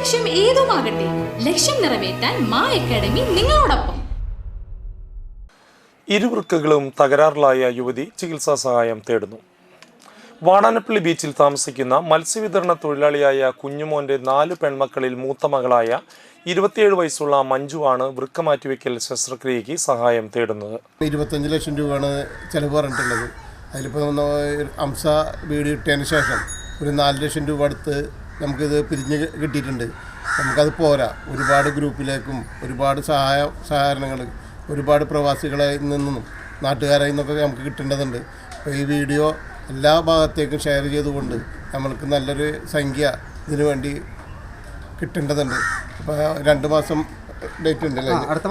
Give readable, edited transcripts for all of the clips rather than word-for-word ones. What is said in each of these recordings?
ലക്ഷ്യം ഏതുമാകട്ടെ, ലക്ഷ്യം നിറവേറ്റാൻ മാ അക്കാഡമി നിങ്ങളോടൊപ്പം. ഇരുവൃക്കകളും തകരാറിലായ യുവതി ചികിത്സാ സഹായം തേടുന്നു. വാടാനപ്പള്ളി ബീച്ചിൽ താമസിക്കുന്ന മത്സ്യവിതരണ തൊഴിലാളിയായ കുഞ്ഞുമോന്റെ 4 പെൺമക്കളിൽ മൂത്ത മകളായ 27 വയസ്സുള്ള മഞ്ജുവാണ് വൃക്ക മാറ്റിവെക്കൽ ശസ്ത്രക്രിയയ്ക്ക് സഹായം തേടുന്നത്. 25 ലക്ഷം രൂപയാണ് ചിലവ് പറഞ്ഞിട്ടുള്ളത്. അതിലിപ്പോൾ അംസ വീട് കിട്ടിയതിന് ശേഷം ഒരു 4 ലക്ഷം രൂപ അടുത്ത് നമുക്കിത് പിരിഞ്ഞ് കിട്ടിയിട്ടുണ്ട്. നമുക്കത് പോരാ. ഒരുപാട് ഗ്രൂപ്പിലേക്കും ഒരുപാട് സഹകരണങ്ങൾ ഒരുപാട് പ്രവാസികളെ നിന്നും നാട്ടുകാരിൽ നിന്നൊക്കെ നമുക്ക് കിട്ടേണ്ടതുണ്ട്. അപ്പോൾ ഈ വീഡിയോ എല്ലാ ഭാഗത്തേക്കും ഷെയർ ചെയ്തുകൊണ്ട് നമ്മൾക്ക് നല്ലൊരു സംഖ്യ ഇതിനു വേണ്ടി കിട്ടേണ്ടതുണ്ട്. അപ്പോൾ 2 മാസം ഡേറ്റ് ഉണ്ടല്ലേ, അടുത്ത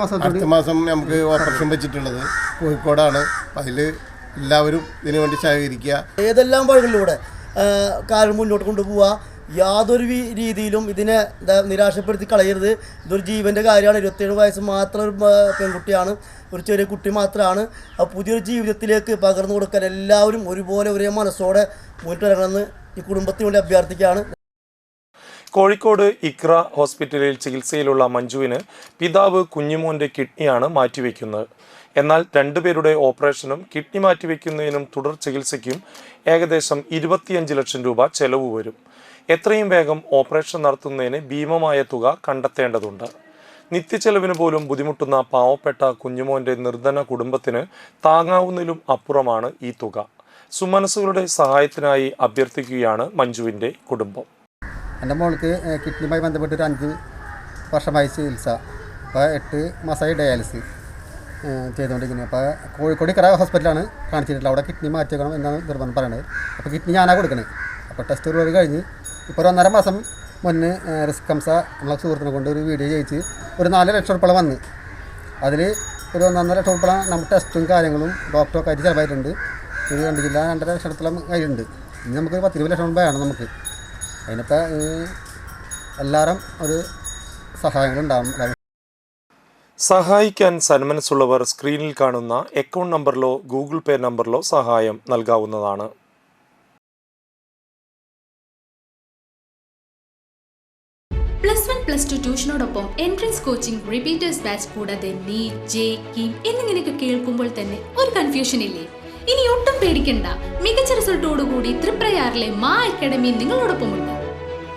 മാസം നമുക്ക് ഓപ്പറേഷൻ വെച്ചിട്ടുള്ളത് കോഴിക്കോടാണ്. അതിൽ എല്ലാവരും ഇതിനു വേണ്ടി സഹകരിക്കുക. ഏതെല്ലാം വഴികളിലൂടെ കാര്യം മുന്നോട്ട് കൊണ്ടുപോവുക. യാതൊരു രീതിയിലും ഇതിനെ നിരാശപ്പെടുത്തി കളയരുത്. ഇതൊരു ജീവൻ്റെ കാര്യമാണ്. 27 വയസ്സ് മാത്രം ഒരു പെൺകുട്ടിയാണ്, ഒരു ചെറിയ കുട്ടി മാത്രമാണ്. ആ പുതിയൊരു ജീവിതത്തിലേക്ക് പകർന്നു കൊടുക്കാൻ എല്ലാവരും ഒരുപോലെ ഒരേ മനസ്സോടെ മുന്നിട്ടിറങ്ങണമെന്ന് ഈ കുടുംബത്തിന് വേണ്ടി അഭ്യർത്ഥിക്കുകയാണ്. കോഴിക്കോട് ഇക്ര ഹോസ്പിറ്റലിൽ ചികിത്സയിലുള്ള മഞ്ജുവിന് പിതാവ് കുഞ്ഞുമോന്റെ കിഡ്നിയാണ് മാറ്റിവെക്കുന്നത്. എന്നാൽ 2 പേരുടെ ഓപ്പറേഷനും കിഡ്നി മാറ്റിവെക്കുന്നതിനും തുടർ ചികിത്സയ്ക്കും ഏകദേശം 25 ലക്ഷം രൂപ ചെലവ് വരും. എത്രയും വേഗം ഓപ്പറേഷൻ നടത്തുന്നതിന് ഭീമമായ തുക കണ്ടെത്തേണ്ടതുണ്ട്. നിത്യച്ചെലവിന് പോലും ബുദ്ധിമുട്ടുന്ന പാവപ്പെട്ട കുഞ്ഞുമോന്റെ നിർധന കുടുംബത്തിന് താങ്ങാവുന്നതിലും അപ്പുറമാണ് ഈ തുക. സുമനസ്സുകളുടെ സഹായത്തിനായി അഭ്യർത്ഥിക്കുകയാണ് മഞ്ജുവിൻ്റെ കുടുംബം. എൻ്റെ മോൾക്ക് കിഡ്നിയുമായി ബന്ധപ്പെട്ട് ഒരു 5 വർഷമായി ചികിത്സ, അപ്പോൾ 8 മാസമായി ഡയാലിസിസ് ചെയ്തുകൊണ്ടിരിക്കുന്നത്. അപ്പോൾ കോഴിക്കോട് ഇക്ര ഹോസ്പിറ്റലാണ് കാണിച്ചിട്ടുള്ളത്. അവിടെ കിഡ്നി മാറ്റിയേക്കണം എന്നാണ് നിർബന്ധം പറയുന്നത്. അപ്പോൾ കിഡ്നി ഞാനാണ് കൊടുക്കണത്. അപ്പോൾ ടെസ്റ്റ് റിപ്പോർട്ട് കഴിഞ്ഞ് ഇപ്പോൾ 1.5 മാസം മുന്നേ റിസ്ക് അംസ നമ്മളെ സുഹൃത്തിനെ കൊണ്ട് ഒരു വീഡിയോ ചെയ്യിച്ച് ഒരു 4 ലക്ഷം ഉറുപ്പിക വന്ന് അതിൽ ഒരു 1.5 ലക്ഷം ഉറുപ്പിക നമ്മുടെ ടെസ്റ്റും കാര്യങ്ങളും ഡോക്ടറൊക്കെ ആയിട്ട് ചിലവായിട്ടുണ്ട്. ഒരു 2 ജില്ല 2.5 ലക്ഷത്തോളം കയ്യിലുണ്ട്. ഇനി നമുക്ക് 10-20 ലക്ഷം രൂപ വേണം നമുക്ക്. അതിനിപ്പോൾ എല്ലാവരും ഒരു സഹായങ്ങളുണ്ടാകും. സഹായിക്കാൻ സന്മനസ്സുള്ളവർ സ്ക്രീനിൽ കാണുന്ന അക്കൗണ്ട് നമ്പറിലോ ഗൂഗിൾ പേ നമ്പറിലോ സഹായം നൽകാവുന്നതാണ്. +1 +2 ട്യൂഷനോടൊപ്പം എൻട്രൻസ് കോച്ചിങ്, റിപ്പീറ്റേഴ്സ് ബാച്ച് കൂടാതെ നീറ്റ്, JEE എന്നിങ്ങനെയൊക്കെ കേൾക്കുമ്പോൾ തന്നെ ഒരു കൺഫ്യൂഷൻ ഇല്ലേ? ഇനി ഒട്ടും പേടിക്കണ്ട. മികച്ച റിസൾട്ടോടുകൂടി തൃപ്രയാറിലെ മാ അക്കാഡമി നിങ്ങളോടൊപ്പമുണ്ട്.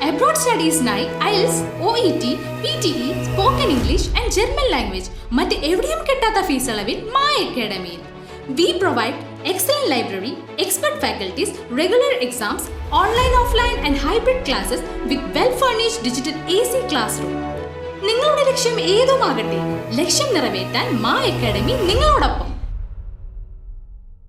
അബ്രോഡ് സ്റ്റഡീസിനായി IELTS, OET, PTE, spoken English and German language മറ്റ് എവിടെയും കിട്ടാത്ത ഫീസ് അളവിൽ മാ അക്കാഡമിയിൽ. We provide excellent library, expert faculties, regular exams, online, offline and hybrid classes with well-furnished digital AC classroom. നിങ്ങളുടെ ലക്ഷ്യം ഏതുമാകട്ടെ, ലക്ഷ്യം നിറവേറ്റാൻ മാ അക്കാഡമി നിങ്ങളോടൊപ്പം.